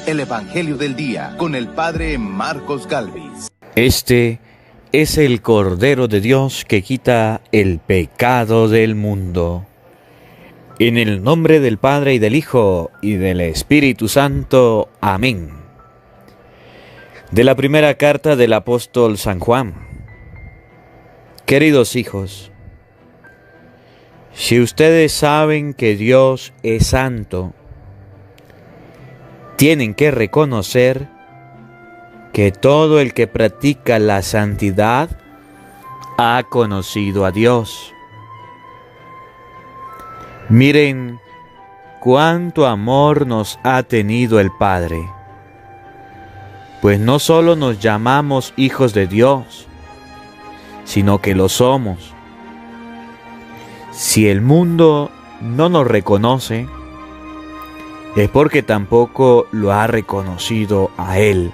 el Evangelio del Día con el Padre Marcos Gálvez. Este es el Cordero de Dios que quita el pecado del mundo. En el nombre del Padre y del Hijo y del Espíritu Santo. Amén. De la primera carta del apóstol San Juan. Queridos hijos, si ustedes saben que Dios es santo, tienen que reconocer que todo el que practica la santidad ha conocido a Dios. Miren cuánto amor nos ha tenido el Padre, pues no solo nos llamamos hijos de Dios, sino que lo somos. Si el mundo no nos reconoce, es porque tampoco lo ha reconocido a Él.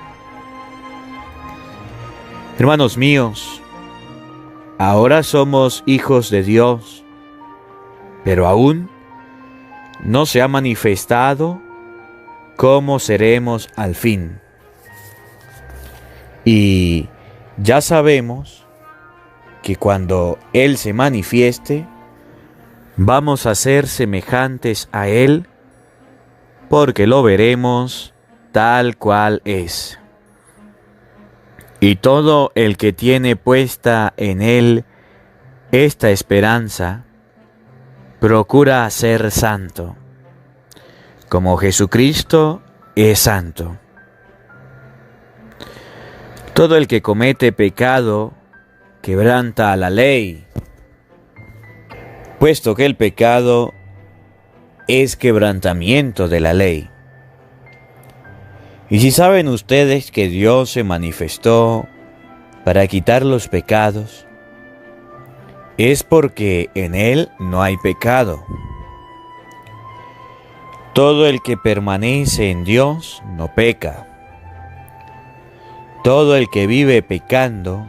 Hermanos míos, ahora somos hijos de Dios, pero aún no se ha manifestado cómo seremos al fin. Y ya sabemos que cuando Él se manifieste, vamos a ser semejantes a Él, porque lo veremos tal cual es. Y todo el que tiene puesta en Él esta esperanza, procura ser santo, como Jesucristo es santo. Todo el que comete pecado quebranta la ley, puesto que el pecado es quebrantamiento de la ley. Y si saben ustedes que Dios se manifestó para quitar los pecados, es porque en Él no hay pecado. Todo el que permanece en Dios no peca. Todo el que vive pecando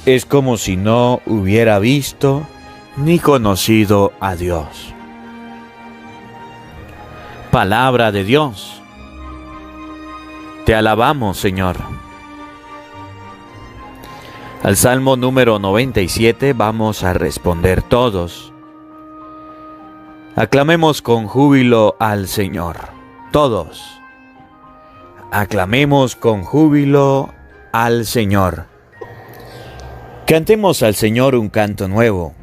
es como si no hubiera visto ni conocido a Dios. Palabra de Dios. Te alabamos, Señor. Al Salmo número 97 vamos a responder todos. Aclamemos con júbilo al Señor. Todos. Aclamemos con júbilo al Señor. Cantemos al Señor un canto nuevo,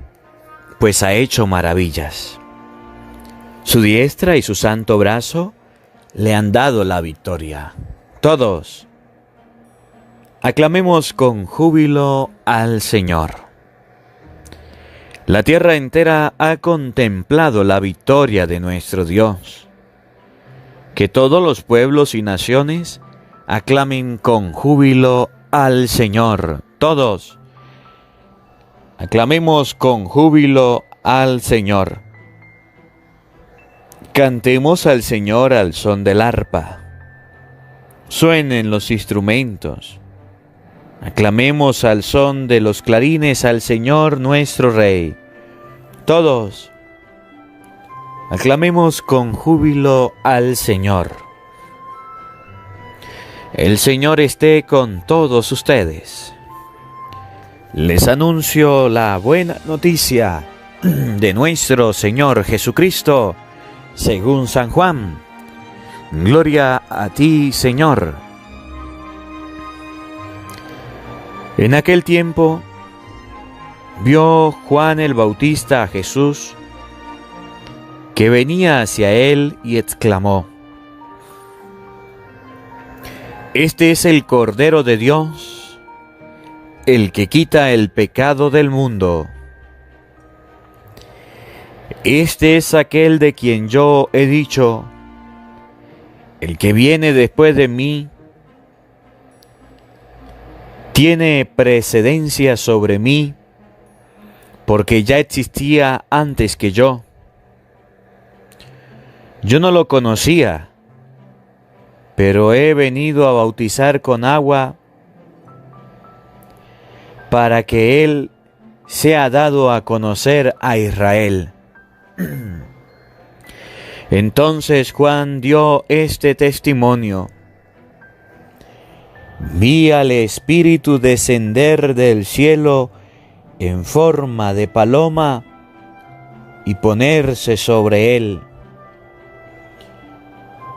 pues ha hecho maravillas. Su diestra y su santo brazo le han dado la victoria. Todos, aclamemos con júbilo al Señor. La tierra entera ha contemplado la victoria de nuestro Dios. Que todos los pueblos y naciones aclamen con júbilo al Señor. Todos, aclamemos con júbilo al Señor. Cantemos al Señor al son del arpa. Suenen los instrumentos. Aclamemos al son de los clarines al Señor nuestro Rey. Todos, aclamemos con júbilo al Señor. El Señor esté con todos ustedes. Les anuncio la buena noticia de nuestro Señor Jesucristo, según San Juan. Gloria a ti, Señor. En aquel tiempo, vio Juan el Bautista a Jesús, que venía hacia él y exclamó: Este es el Cordero de Dios, el que quita el pecado del mundo. Este es aquel de quien yo he dicho: El que viene después de mí tiene precedencia sobre mí, porque ya existía antes que yo. Yo no lo conocía, pero he venido a bautizar con agua para que Él sea dado a conocer a Israel. Entonces Juan dio este testimonio: vi al Espíritu descender del cielo en forma de paloma y ponerse sobre él.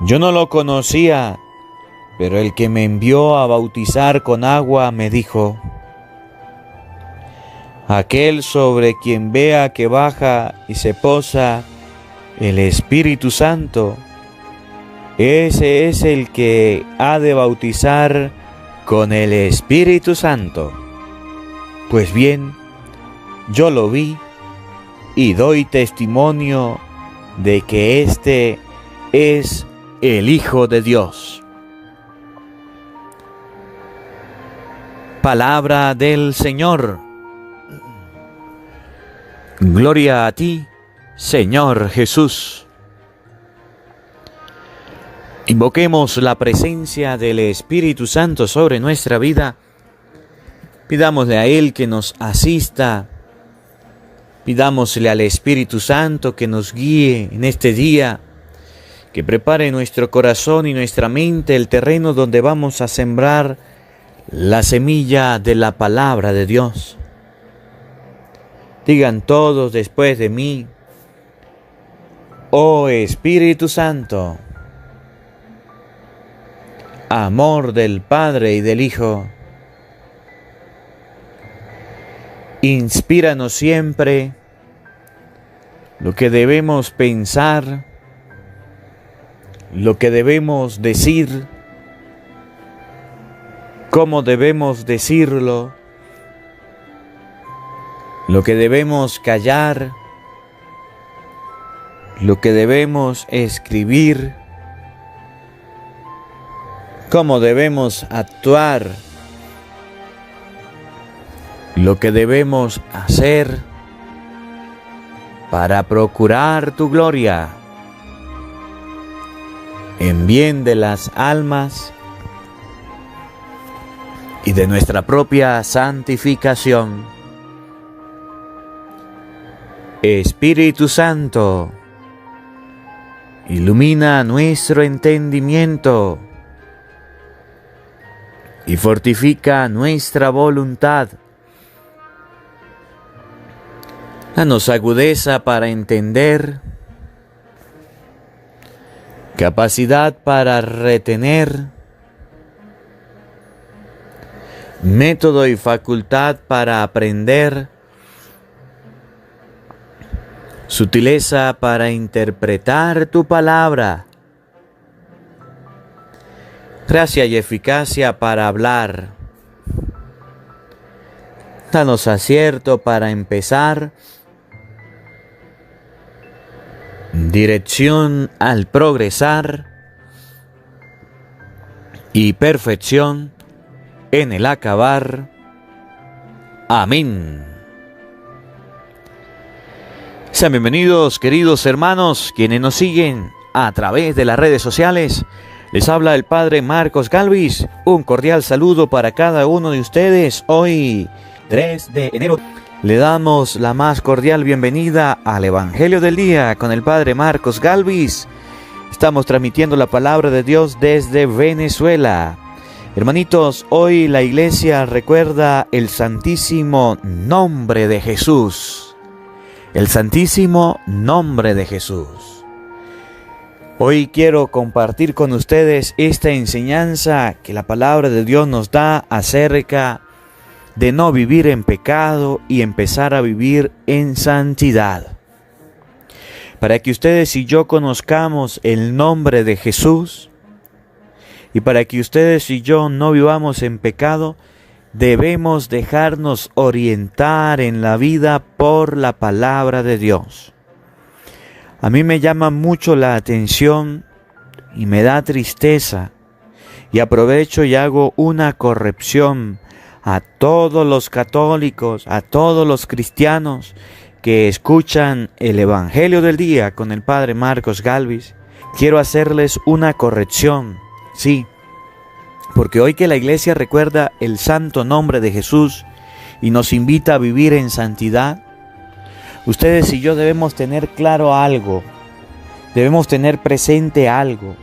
Yo no lo conocía, pero el que me envió a bautizar con agua me dijo: aquel sobre quien vea que baja y se posa el Espíritu Santo, ese es el que ha de bautizar con el Espíritu Santo. Pues bien, yo lo vi y doy testimonio de que este es el Hijo de Dios. Palabra del Señor. Gloria a ti, Señor Jesús. Invoquemos la presencia del Espíritu Santo sobre nuestra vida. Pidámosle a Él que nos asista. Pidámosle al Espíritu Santo que nos guíe en este día, que prepare nuestro corazón y nuestra mente el terreno donde vamos a sembrar la semilla de la palabra de Dios. Digan todos después de mí: oh Espíritu Santo, amor del Padre y del Hijo, inspíranos siempre lo que debemos pensar, lo que debemos decir, cómo debemos decirlo, lo que debemos callar, lo que debemos escribir, cómo debemos actuar, lo que debemos hacer para procurar tu gloria en bien de las almas y de nuestra propia santificación. Espíritu Santo, ilumina nuestro entendimiento y fortifica nuestra voluntad. Danos agudeza para entender, capacidad para retener, método y facultad para aprender, sutileza para interpretar tu palabra, gracia y eficacia para hablar. Danos acierto para empezar, dirección al progresar y perfección en el acabar. Amén. Sean bienvenidos, queridos hermanos, quienes nos siguen a través de las redes sociales. Les habla el Padre Marcos Galvis. Un cordial saludo para cada uno de ustedes. Hoy, 3 de enero, le damos la más cordial bienvenida al Evangelio del Día con el Padre Marcos Galvis. Estamos transmitiendo la palabra de Dios desde Venezuela. Hermanitos, hoy la iglesia recuerda el santísimo nombre de Jesús. El santísimo nombre de Jesús. Hoy quiero compartir con ustedes esta enseñanza que la palabra de Dios nos da acerca de no vivir en pecado y empezar a vivir en santidad. Para que ustedes y yo conozcamos el nombre de Jesús y para que ustedes y yo no vivamos en pecado, debemos dejarnos orientar en la vida por la palabra de Dios. A mí me llama mucho la atención y me da tristeza, y aprovecho y hago una corrección a todos los católicos, a todos los cristianos que escuchan el Evangelio del Día con el Padre Marcos Galvis. Quiero hacerles una corrección, sí, porque hoy que la iglesia recuerda el santo nombre de Jesús y nos invita a vivir en santidad, ustedes y yo debemos tener claro algo. debemos tener presente algo.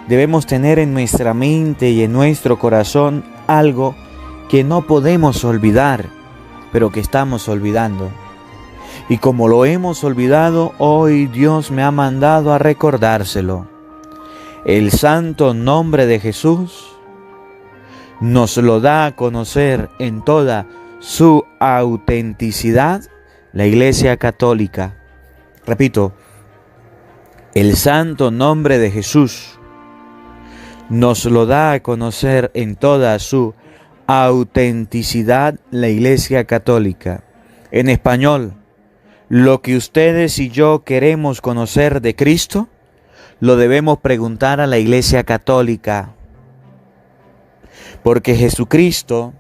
Debemos tener en nuestra mente y en nuestro corazón algo que no podemos olvidar, pero que estamos olvidando. Y como lo hemos olvidado, hoy Dios me ha mandado a recordárselo. El santo nombre de Jesús nos lo da a conocer en toda su autenticidad la Iglesia Católica. Repito, el santo nombre de Jesús nos lo da a conocer en toda su autenticidad la Iglesia Católica. En español, lo que ustedes y yo queremos conocer de Cristo, lo debemos preguntar a la Iglesia Católica. Porque Jesucristo,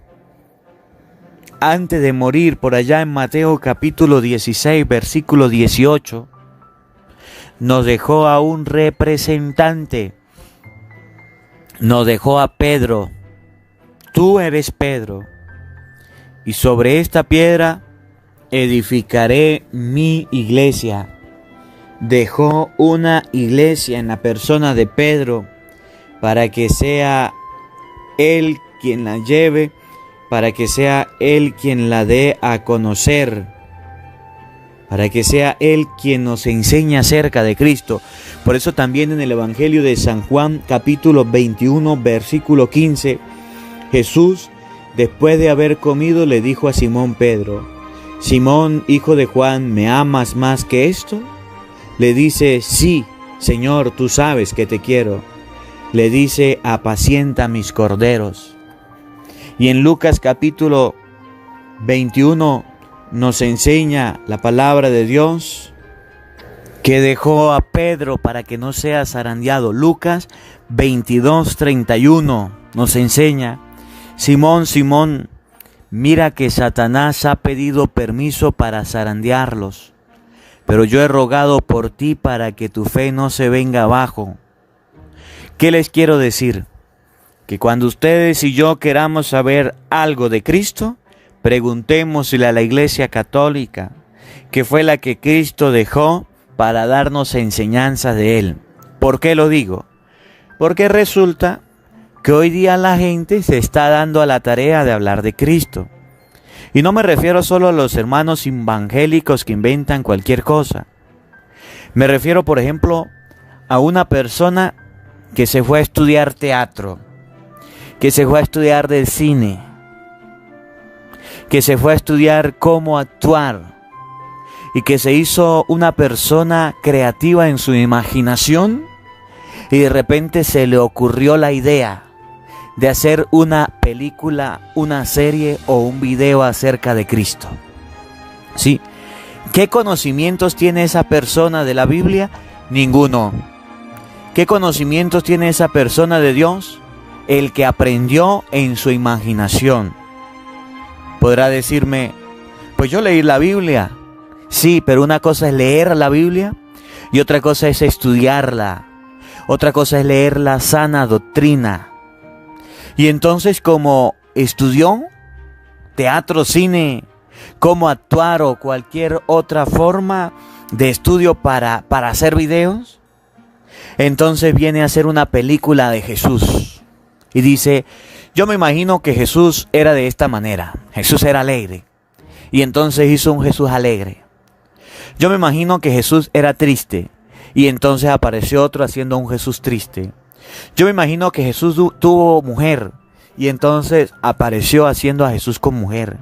antes de morir, por allá en Mateo capítulo 16, versículo 18, nos dejó a un representante. Nos dejó a Pedro. Tú eres Pedro, y sobre esta piedra edificaré mi iglesia. Dejó una iglesia en la persona de Pedro para que sea él quien la lleve, para que sea él quien la dé a conocer, para que sea él quien nos enseñe acerca de Cristo. Por eso también en el Evangelio de San Juan capítulo 21 versículo 15, Jesús, después de haber comido, le dijo a Simón Pedro: Simón, hijo de Juan, ¿me amas más que esto? Le dice: sí, Señor, tú sabes que te quiero. Le dice: apacienta mis corderos. Y en Lucas capítulo 21 nos enseña la palabra de Dios que dejó a Pedro para que no sea zarandeado. Lucas 22:31 nos enseña: Simón, Simón, mira que Satanás ha pedido permiso para zarandearlos, pero yo he rogado por ti para que tu fe no se venga abajo. ¿Qué les quiero decir? Que cuando ustedes y yo queramos saber algo de Cristo, preguntémosle a la Iglesia Católica, que fue la que Cristo dejó para darnos enseñanzas de Él. ¿Por qué lo digo? Porque resulta que hoy día la gente se está dando a la tarea de hablar de Cristo. Y no me refiero solo a los hermanos evangélicos que inventan cualquier cosa. Me refiero, por ejemplo, a una persona que se fue a estudiar teatro, que se fue a estudiar del cine, que se fue a estudiar cómo actuar y que se hizo una persona creativa en su imaginación y de repente se le ocurrió la idea de hacer una película, una serie o un video acerca de Cristo. ¿Sí? ¿Qué conocimientos tiene esa persona de la Biblia? Ninguno. ¿Qué conocimientos tiene esa persona de Dios? El que aprendió en su imaginación. Podrá decirme: pues yo leí la Biblia. Sí, pero una cosa es leer la Biblia y otra cosa es estudiarla. Otra cosa es leer la sana doctrina. Y entonces, como estudió teatro, cine, cómo actuar o cualquier otra forma de estudio para hacer videos, entonces viene a hacer una película de Jesús. Y dice: yo me imagino que Jesús era de esta manera. Jesús era alegre. Y entonces hizo un Jesús alegre. Yo me imagino que Jesús era triste. Y entonces apareció otro haciendo un Jesús triste. Yo me imagino que Jesús tuvo mujer y entonces apareció haciendo a Jesús con mujer.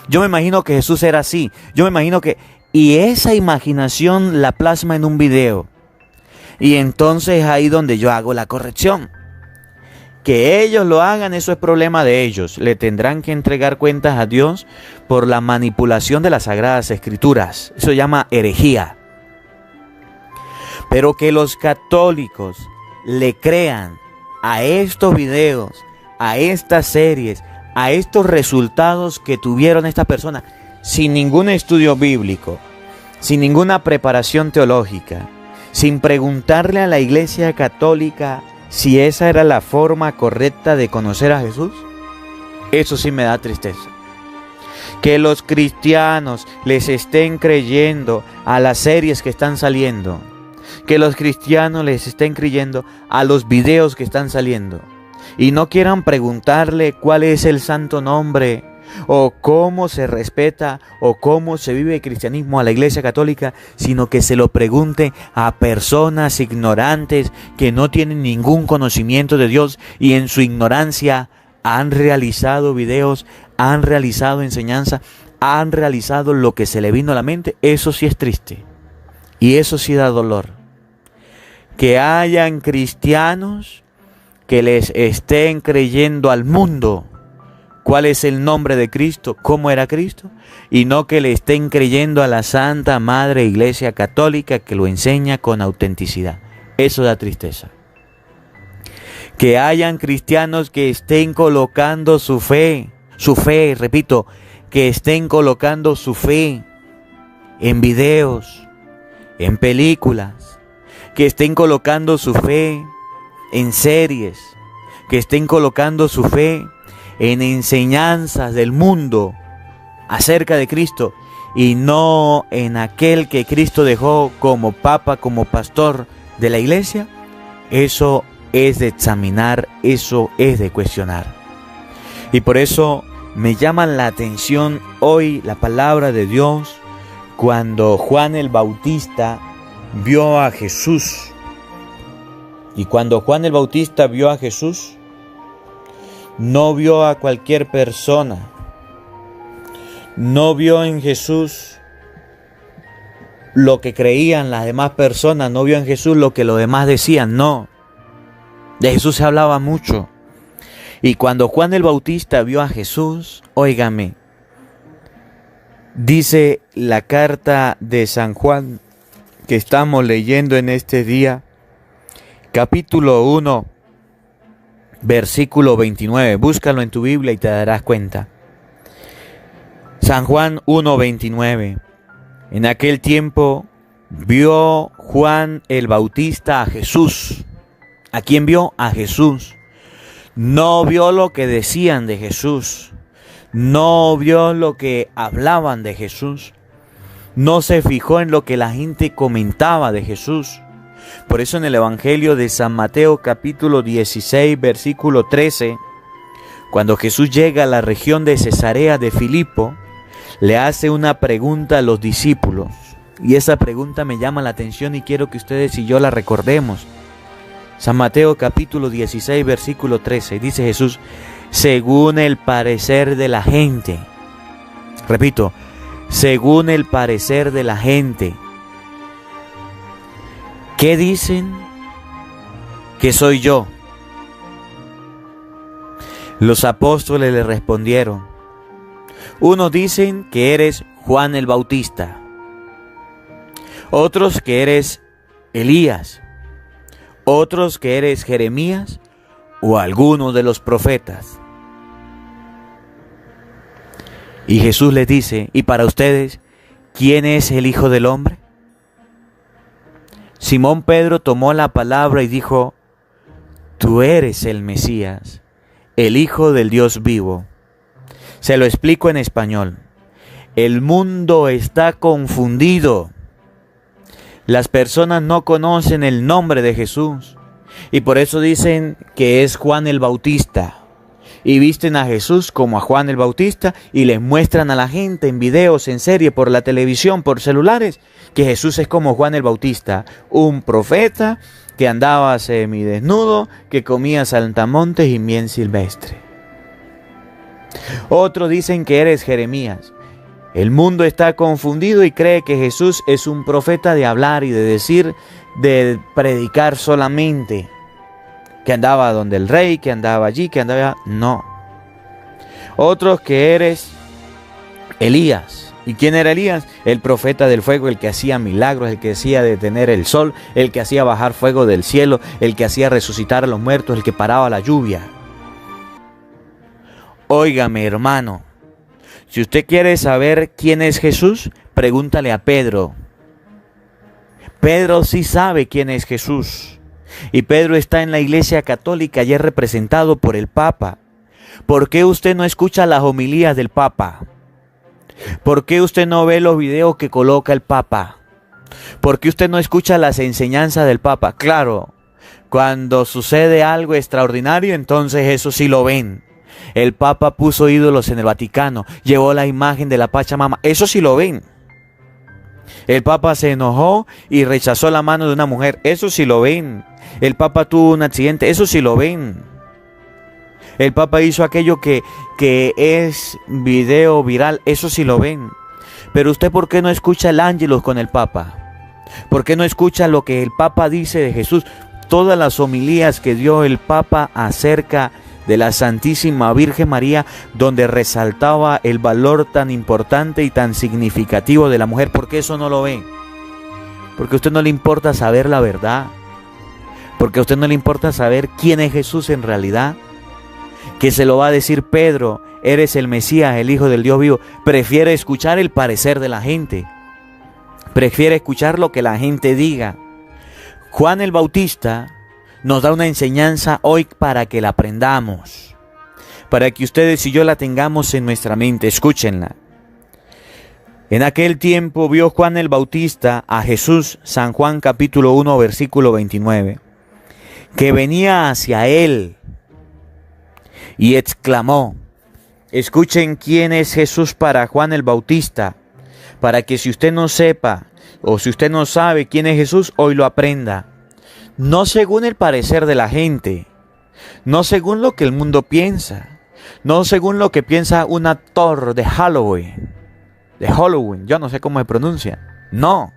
Yo me imagino que Jesús era así. Yo me imagino que... Y esa imaginación la plasma en un video. Y entonces ahí donde yo hago la corrección. Que ellos lo hagan, eso es problema de ellos. Le tendrán que entregar cuentas a Dios por la manipulación de las Sagradas Escrituras. Eso se llama herejía. Pero que los católicos le crean a estos videos, a estas series, a estos resultados que tuvieron estas personas, sin ningún estudio bíblico, sin ninguna preparación teológica, sin preguntarle a la Iglesia Católica si esa era la forma correcta de conocer a Jesús, eso sí me da tristeza. Que los cristianos les estén creyendo a las series que están saliendo, que los cristianos les estén creyendo a los videos que están saliendo y no quieran preguntarle cuál es el santo nombre o cómo se respeta o cómo se vive el cristianismo a la Iglesia Católica, sino que se lo pregunte a personas ignorantes que no tienen ningún conocimiento de Dios y en su ignorancia han realizado videos, han realizado enseñanza, han realizado lo que se le vino a la mente. Eso sí es triste y eso sí da dolor. Que hayan cristianos que les estén creyendo al mundo cuál es el nombre de Cristo, cómo era Cristo, y no que le estén creyendo a la Santa Madre Iglesia Católica que lo enseña con autenticidad. Eso da tristeza. Que hayan cristianos que estén colocando su fe, repito, que estén colocando su fe en videos, en películas, que estén colocando su fe en series, que estén colocando su fe en enseñanzas del mundo acerca de Cristo y no en aquel que Cristo dejó como papa, como pastor de la iglesia. Eso es de examinar, eso es de cuestionar. Y por eso me llama la atención hoy la palabra de Dios cuando Juan el Bautista vio a Jesús. Y cuando Juan el Bautista vio a Jesús, no vio a cualquier persona, no vio en Jesús lo que creían las demás personas, no vio en Jesús lo que los demás decían, no. De Jesús se hablaba mucho. Y cuando Juan el Bautista vio a Jesús, óigame, dice la carta de San Juan que estamos leyendo en este día, capítulo 1, versículo 29. Búscalo en tu Biblia y te darás cuenta. San Juan 1:29. En aquel tiempo vio Juan el Bautista a Jesús. ¿A quién vio? A Jesús. No vio lo que decían de Jesús. No vio lo que hablaban de Jesús. No se fijó en lo que la gente comentaba de Jesús. Por eso en el Evangelio de San Mateo capítulo 16 versículo 13, cuando Jesús llega a la región de Cesarea de Filipo, le hace una pregunta a los discípulos. Y esa pregunta me llama la atención y quiero que ustedes y yo la recordemos. San Mateo capítulo 16 versículo 13, dice Jesús, según el parecer de la gente. Repito, según el parecer de la gente. ¿Qué dicen que soy yo? Los apóstoles le respondieron, unos dicen que eres Juan el Bautista, otros que eres Elías, otros que eres Jeremías o alguno de los profetas. Y Jesús les dice, ¿y para ustedes quién es el Hijo del Hombre? Simón Pedro tomó la palabra y dijo, tú eres el Mesías, el Hijo del Dios vivo. Se lo explico en español. El mundo está confundido. Las personas no conocen el nombre de Jesús y por eso dicen que es Juan el Bautista. Y visten a Jesús como a Juan el Bautista y les muestran a la gente en videos, en serie, por la televisión, por celulares, que Jesús es como Juan el Bautista, un profeta que andaba semidesnudo, que comía saltamontes y miel silvestre. Otros dicen que eres Jeremías. El mundo está confundido y cree que Jesús es un profeta de hablar y de decir, de predicar solamente. Que andaba donde el rey, que andaba allí, que andaba... No. Otros que eres Elías. ¿Y quién era Elías? El profeta del fuego, el que hacía milagros, el que hacía detener el sol, el que hacía bajar fuego del cielo, el que hacía resucitar a los muertos, el que paraba la lluvia. Óigame, hermano, si usted quiere saber quién es Jesús, pregúntale a Pedro. Pedro sí sabe quién es Jesús. Y Pedro está en la Iglesia Católica y es representado por el Papa. ¿Por qué usted no escucha las homilías del Papa? ¿Por qué usted no ve los videos que coloca el Papa? ¿Por qué usted no escucha las enseñanzas del Papa? Claro, cuando sucede algo extraordinario, entonces eso sí lo ven. El Papa puso ídolos en el Vaticano, llevó la imagen de la Pachamama, eso sí lo ven. El Papa se enojó y rechazó la mano de una mujer, eso sí lo ven. El Papa tuvo un accidente, eso sí lo ven. El Papa hizo aquello que es video viral, eso sí lo ven. Pero usted, ¿por qué no escucha el ángelus con el Papa? ¿Por qué no escucha lo que el Papa dice de Jesús? Todas las homilías que dio el Papa acerca de la Santísima Virgen María, donde resaltaba el valor tan importante y tan significativo de la mujer. ¿Por qué eso no lo ve? Porque a usted no le importa saber la verdad. Porque a usted no le importa saber quién es Jesús en realidad. Que se lo va a decir Pedro, eres el Mesías, el Hijo del Dios vivo. Prefiere escuchar el parecer de la gente. Prefiere escuchar lo que la gente diga. Juan el Bautista nos da una enseñanza hoy para que la aprendamos. Para que ustedes y yo la tengamos en nuestra mente. Escúchenla. En aquel tiempo vio Juan el Bautista a Jesús, San Juan capítulo 1 versículo 29, que venía hacia él y exclamó. Escuchen quién es Jesús para Juan el Bautista, para que si usted no sepa o si usted no sabe quién es Jesús, hoy lo aprenda. No según el parecer de la gente, no según lo que el mundo piensa, no según lo que piensa un actor de Halloween, yo no sé cómo se pronuncia, no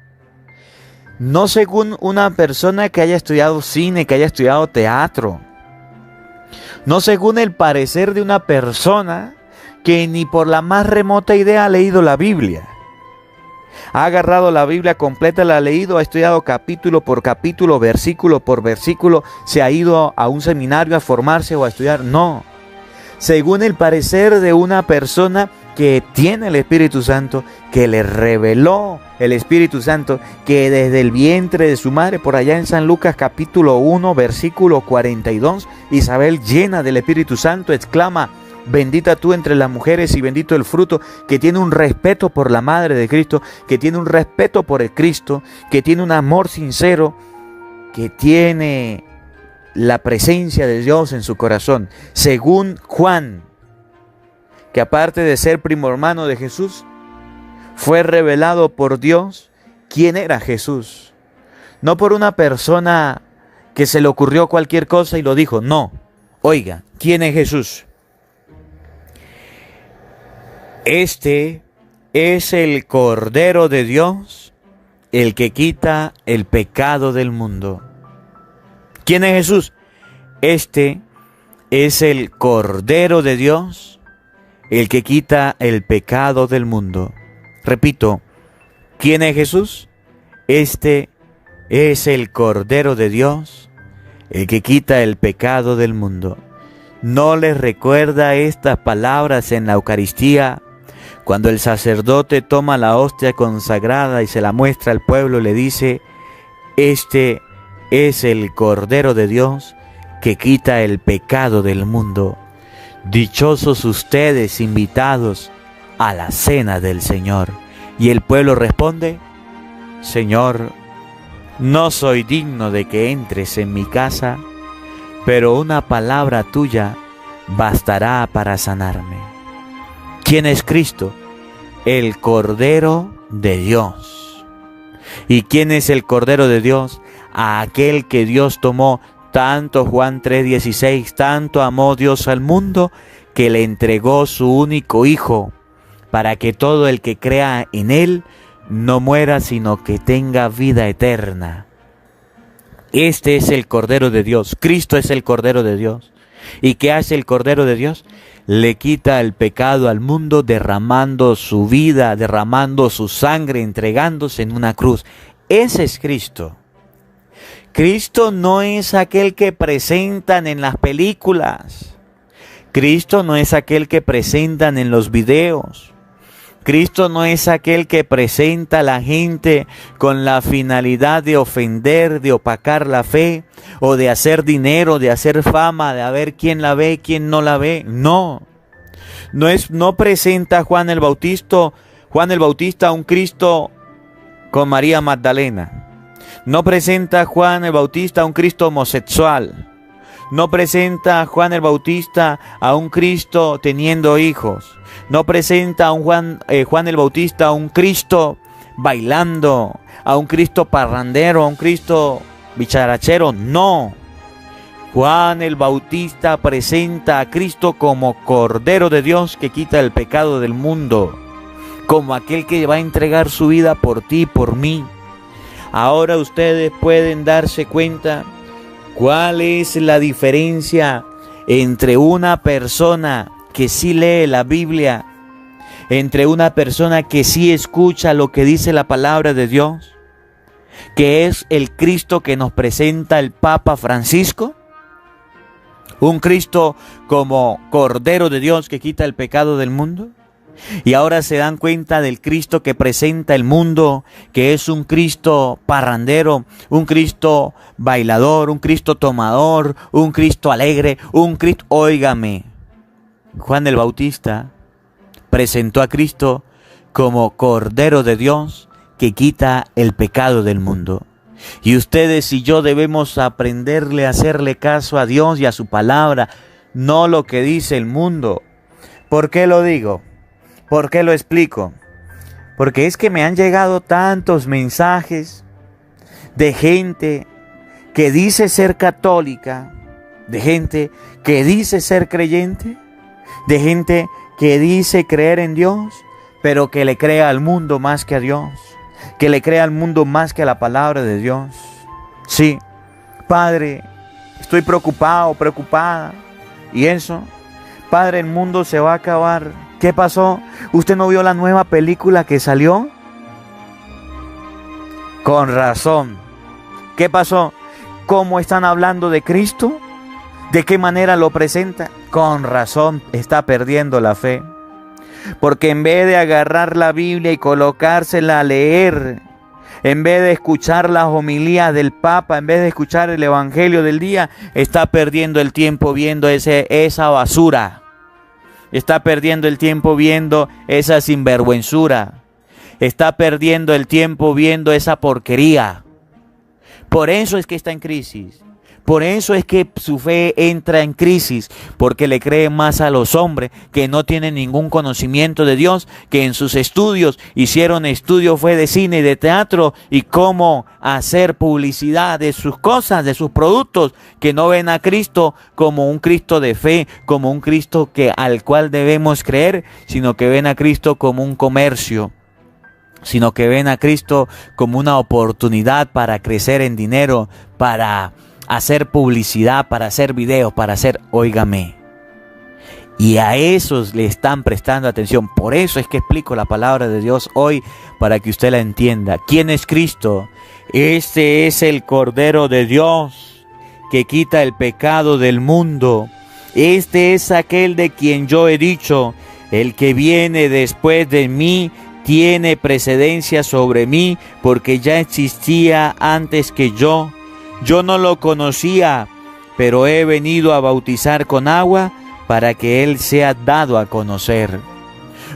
según una persona que haya estudiado cine, que haya estudiado teatro, no según el parecer de una persona que ni por la más remota idea ha leído la Biblia. Ha agarrado la Biblia completa, la ha leído, ha estudiado capítulo por capítulo, versículo por versículo, se ha ido a un seminario a formarse o a estudiar. No, según el parecer de una persona que tiene el Espíritu Santo, que le reveló el Espíritu Santo, que desde el vientre de su madre, por allá en San Lucas capítulo 1, versículo 42, Isabel, llena del Espíritu Santo, exclama: bendita tú entre las mujeres y bendito el fruto, que tiene un respeto por la madre de Cristo, que tiene un respeto por el Cristo, que tiene un amor sincero, que tiene la presencia de Dios en su corazón. Según Juan, que aparte de ser primo hermano de Jesús, fue revelado por Dios quién era Jesús. No por una persona que se le ocurrió cualquier cosa y lo dijo, no. Oiga, ¿quién es Jesús? Este es el Cordero de Dios, el que quita el pecado del mundo. ¿Quién es Jesús? Este es el Cordero de Dios, el que quita el pecado del mundo. Repito, ¿quién es Jesús? Este es el Cordero de Dios, el que quita el pecado del mundo. ¿No les recuerda estas palabras en la Eucaristía? Cuando el sacerdote toma la hostia consagrada y se la muestra al pueblo, le dice: este es el Cordero de Dios que quita el pecado del mundo. Dichosos ustedes, invitados a la cena del Señor. Y el pueblo responde: Señor, no soy digno de que entres en mi casa, pero una palabra tuya bastará para sanarme. ¿Quién es Cristo? El Cordero de Dios. ¿Y quién es el Cordero de Dios? A aquel que Dios tomó, tanto Juan 3:16, tanto amó Dios al mundo, que le entregó su único Hijo, para que todo el que crea en Él no muera, sino que tenga vida eterna. Este es el Cordero de Dios. Cristo es el Cordero de Dios. ¿Y qué hace el Cordero de Dios? Le quita el pecado al mundo derramando su vida, derramando su sangre, entregándose en una cruz. Ese es Cristo. Cristo no es aquel que presentan en las películas. Cristo no es aquel que presentan en los videos. Cristo no es aquel que presenta a la gente con la finalidad de ofender, de opacar la fe, o de hacer dinero, de hacer fama, de a ver quién la ve, quién no la ve. No presenta Juan el Bautista a un Cristo con María Magdalena. No presenta a Juan el Bautista a un Cristo homosexual. No presenta a Juan el Bautista a un Cristo teniendo hijos. No presenta a un Juan el Bautista a un Cristo bailando, a un Cristo parrandero, a un Cristo bicharachero. No. Juan el Bautista presenta a Cristo como Cordero de Dios que quita el pecado del mundo, como aquel que va a entregar su vida por ti y por mí. Ahora ustedes pueden darse cuenta cuál es la diferencia entre una persona que sí lee la Biblia, entre una persona que sí escucha lo que dice la palabra de Dios, que es el Cristo que nos presenta el Papa Francisco. Un Cristo como Cordero de Dios que quita el pecado del mundo. Y ahora se dan cuenta del Cristo que presenta el mundo, que es un Cristo parrandero, un Cristo bailador, un Cristo tomador, un Cristo alegre, un Cristo... Óigame, Juan el Bautista presentó a Cristo como Cordero de Dios que quita el pecado del mundo. Y ustedes y yo debemos aprenderle a hacerle caso a Dios y a su palabra, no lo que dice el mundo. ¿Por qué lo digo? ¿Por qué lo explico? Porque es que me han llegado tantos mensajes de gente que dice ser católica, de gente que dice ser creyente, de gente que dice creer en Dios, pero que le cree al mundo más que a Dios, que le cree al mundo más que a la palabra de Dios. Sí, Padre, estoy preocupado, preocupada. ¿Y eso? Padre, el mundo se va a acabar. ¿Qué pasó? ¿Usted no vio la nueva película que salió? Con razón. ¿Qué pasó? ¿Cómo están hablando de Cristo? ¿De qué manera lo presenta? Con razón está perdiendo la fe. Porque en vez de agarrar la Biblia y colocársela a leer, en vez de escuchar las homilías del Papa, en vez de escuchar el Evangelio del día, está perdiendo el tiempo viendo esa basura. Está perdiendo el tiempo viendo esa sinvergüenzura. Está perdiendo el tiempo viendo esa porquería. Por eso es que está en crisis. Por eso es que su fe entra en crisis, porque le cree más a los hombres que no tienen ningún conocimiento de Dios, que en sus estudios hicieron estudios fue de cine y de teatro y cómo hacer publicidad de sus cosas, de sus productos, que no ven a Cristo como un Cristo de fe, como un Cristo al cual debemos creer, sino que ven a Cristo como un comercio, sino que ven a Cristo como una oportunidad para crecer en dinero, para hacer publicidad, para hacer videos, para hacer, óigame. Y a esos le están prestando atención. Por eso es que explico la palabra de Dios hoy, para que usted la entienda. ¿Quién es Cristo? Este es el Cordero de Dios que quita el pecado del mundo. Este es aquel de quien yo he dicho, el que viene después de mí tiene precedencia sobre mí, porque ya existía antes que yo. Yo no lo conocía, pero he venido a bautizar con agua para que Él sea dado a conocer.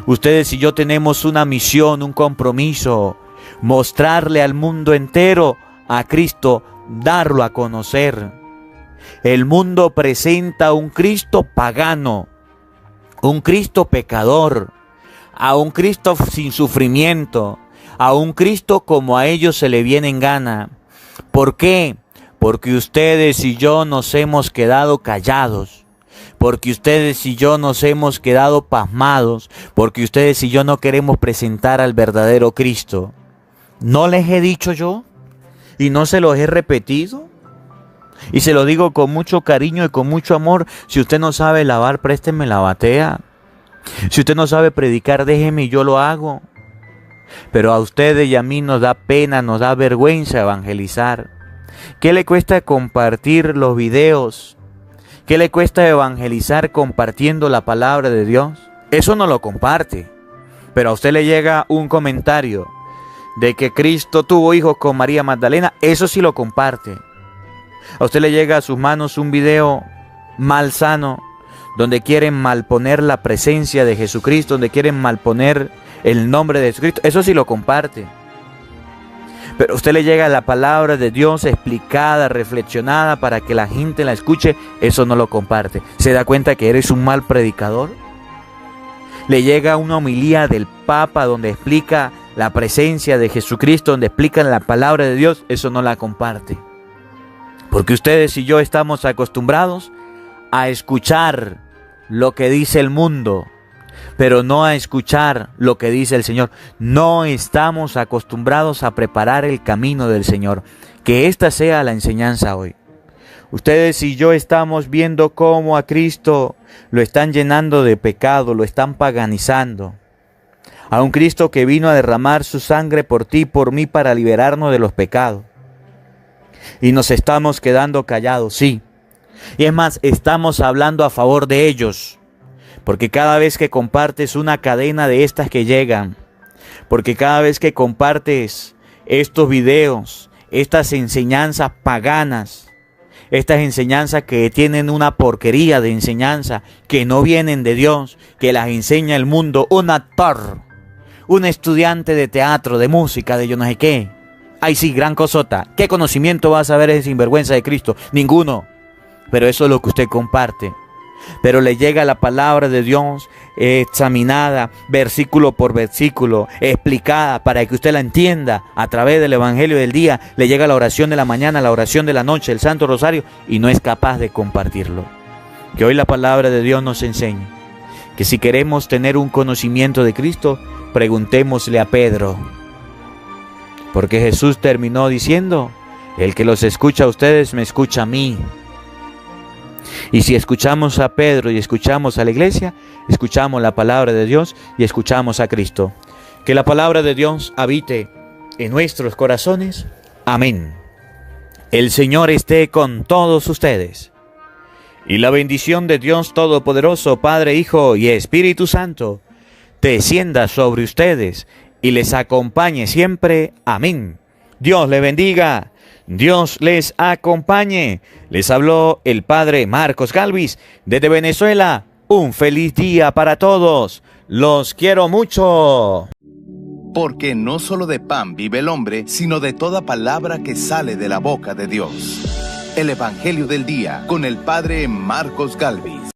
Ustedes y yo tenemos una misión, un compromiso, mostrarle al mundo entero a Cristo, darlo a conocer. El mundo presenta un Cristo pagano, un Cristo pecador, a un Cristo sin sufrimiento, a un Cristo como a ellos se le viene en gana. ¿Por qué? Porque ustedes y yo nos hemos quedado callados, porque ustedes y yo nos hemos quedado pasmados, porque ustedes y yo no queremos presentar al verdadero Cristo. ¿No les he dicho yo? ¿Y no se los he repetido? Y se lo digo con mucho cariño y con mucho amor. Si usted no sabe lavar, présteme la batea. Si usted no sabe predicar, déjeme y yo lo hago. Pero a ustedes y a mí nos da pena, nos da vergüenza evangelizar. ¿Qué le cuesta compartir los videos? ¿Qué le cuesta evangelizar compartiendo la palabra de Dios? Eso no lo comparte. Pero a usted le llega un comentario de que Cristo tuvo hijos con María Magdalena. Eso sí lo comparte. A usted le llega a sus manos un video malsano donde quieren malponer la presencia de Jesucristo, donde quieren malponer el nombre de Jesucristo. Eso sí lo comparte. Pero a usted le llega la palabra de Dios explicada, reflexionada para que la gente la escuche, eso no lo comparte. ¿Se da cuenta que eres un mal predicador? Le llega una homilía del Papa donde explica la presencia de Jesucristo, donde explica la palabra de Dios, eso no la comparte. Porque ustedes y yo estamos acostumbrados a escuchar lo que dice el mundo, pero no a escuchar lo que dice el Señor. No estamos acostumbrados a preparar el camino del Señor. Que esta sea la enseñanza hoy. Ustedes y yo estamos viendo cómo a Cristo lo están llenando de pecado, lo están paganizando. A un Cristo que vino a derramar su sangre por ti y por mí para liberarnos de los pecados. Y nos estamos quedando callados, sí. Y es más, estamos hablando a favor de ellos. Porque cada vez que compartes una cadena de estas que llegan, porque cada vez que compartes estos videos, estas enseñanzas paganas, estas enseñanzas que tienen una porquería de enseñanza, que no vienen de Dios, que las enseña el mundo, un actor, un estudiante de teatro, de música, de yo no sé qué. Ay sí, gran cosota. ¿Qué conocimiento va a saber ese sinvergüenza de Cristo? Ninguno. Pero eso es lo que usted comparte. Pero le llega la palabra de Dios examinada, versículo por versículo, explicada para que usted la entienda a través del Evangelio del día. Le llega la oración de la mañana, la oración de la noche, el Santo Rosario, y no es capaz de compartirlo. Que hoy la palabra de Dios nos enseñe que si queremos tener un conocimiento de Cristo, preguntémosle a Pedro. Porque Jesús terminó diciendo, el que los escucha a ustedes me escucha a mí. Y si escuchamos a Pedro y escuchamos a la iglesia, escuchamos la palabra de Dios y escuchamos a Cristo. Que la palabra de Dios habite en nuestros corazones. Amén. El Señor esté con todos ustedes. Y la bendición de Dios Todopoderoso, Padre, Hijo y Espíritu Santo, descienda sobre ustedes y les acompañe siempre. Amén. Dios les bendiga. Dios les acompañe. Les habló el Padre Marcos Galvis desde Venezuela. Un feliz día para todos. Los quiero mucho. Porque no solo de pan vive el hombre, sino de toda palabra que sale de la boca de Dios. El Evangelio del Día con el Padre Marcos Galvis.